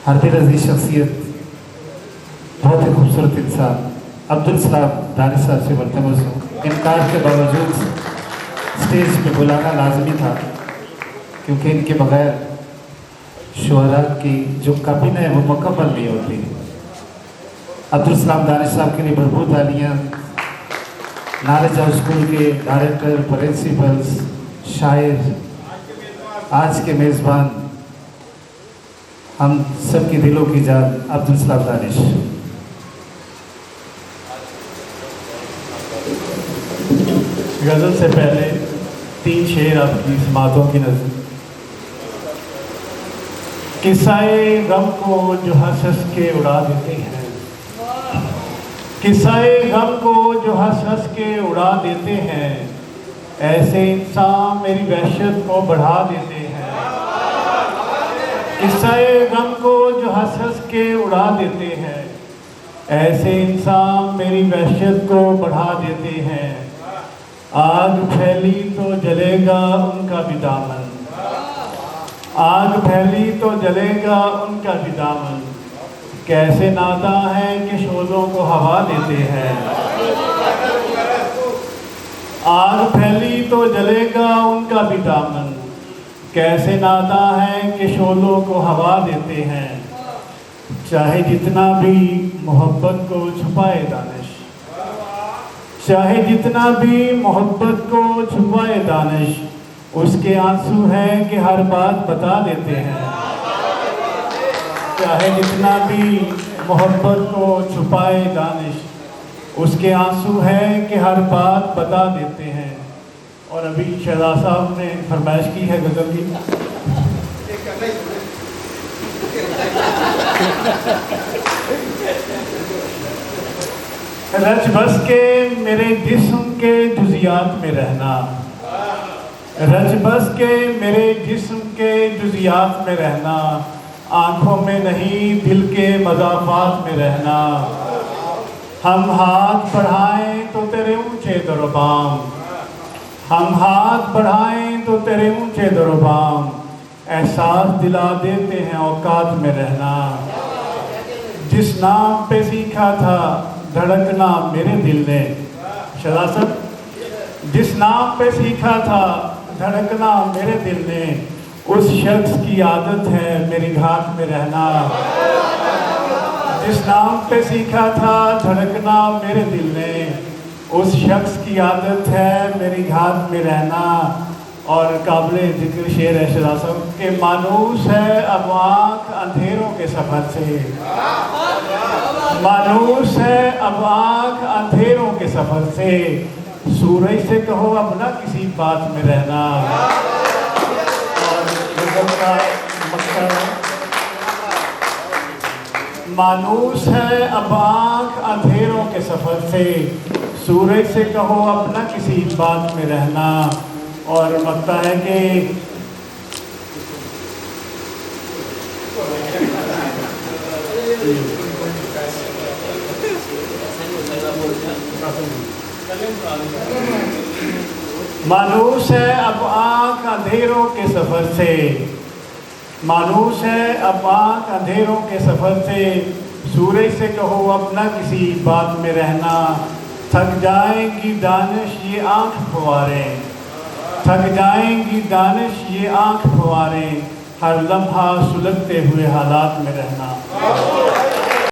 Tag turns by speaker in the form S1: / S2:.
S1: हर दिल अजीज शख्सियत, बहुत ही खूबसूरत इंसान अब्दुल सलाम दानिश साहब से मरतबा हूँ। इनकार के बावजूद स्टेज पे बुलाना लाजमी था, क्योंकि इनके बगैर शुअरा की जो काबिन है वो मुकम्मल नहीं होती। अब्दुल सलाम दानिश साहब के लिए भरपूर तालियाँ। नॉलेज हाउस स्कूल के डायरेक्टर, प्रिंसिपल्स, शायर, आज के मेज़बान, हम सब के दिलों की जान अब्दुल सलाम दानिश।
S2: गज़ल से पहले 3 शेर आपकी समातों की नज़र। किस्साए गम को जो हंस हंस के उड़ा देते हैं, किस्साए गम को जो हंस हंस के उड़ा देते हैं, ऐसे इंसान मेरी वहशत को बढ़ा देते हैं। किस्साए गम को जो हंस हंस के उड़ा देते हैं, ऐसे इंसान मेरी वहशत को बढ़ा देते हैं। आग फैली तो जलेगा उनका भी दामन, आग फैली तो जलेगा उनका भी दामन। कैसे नादा है कि शोलों को हवा देते हैं। आग फैली तो जलेगा उनका भी दामन, कैसे नादा है कि शोलों को हवा देते हैं। चाहे जितना भी मोहब्बत को छुपाए दानिश, चाहे जितना भी मोहब्बत को छुपाए दानिश, उसके आंसू हैं कि हर बात बता देते हैं। चाहे जितना भी मोहब्बत को छुपाए दानिश, उसके आंसू हैं कि हर बात बता देते हैं। और अभी शहजाद साहब ने फरमाइश की है गज़ल की। रच बस के मेरे जिस्म के जुज़ियात में रहना, रच बस के मेरे जिस्म के जुज़ियात में रहना, आँखों में नहीं दिल के मज़ाफ़ात में रहना। हम हाथ बढ़ाएं तो तेरे ऊंचे दरोबाम, हम हाथ बढ़ाएं तो तेरे ऊंचे दरोबाम, एहसास दिला देते हैं औकात में रहना। जिस नाम पे सीखा था धड़कना मेरे दिल ने, शरासत, जिस नाम पे सीखा था धड़कना मेरे दिल ने, उस शख्स की आदत है मेरी घाट में रहना। जिस नाम पे सीखा था धड़कना मेरे दिल ने, उस शख्स की आदत है मेरी घाट में रहना। और काबिले जिक्र शेर है शरासत के, मानूस है अब आँख अंधेरों के सफ़र से, मानूस है अब आँख अंधेरों के सफ़र से, सूरज से कहो अब ना किसी बात में रहना। मानूस है अब आँख अंधेरों के सफ़र से, सूरज से कहो अब ना किसी बात में रहना। और लगता है कि मानूस है अब आँख अंधेरों के सफ़र से, मानूस है अब आँख अंधेरों के सफ़र से, सूरज से कहो अब न किसी बात में रहना। थक जाएंगी दानिश ये आँख फुवारे, थक जाएंगी दानिश ये आँख फुवारे, हर लम्हा सुलगते हुए हालात में रहना।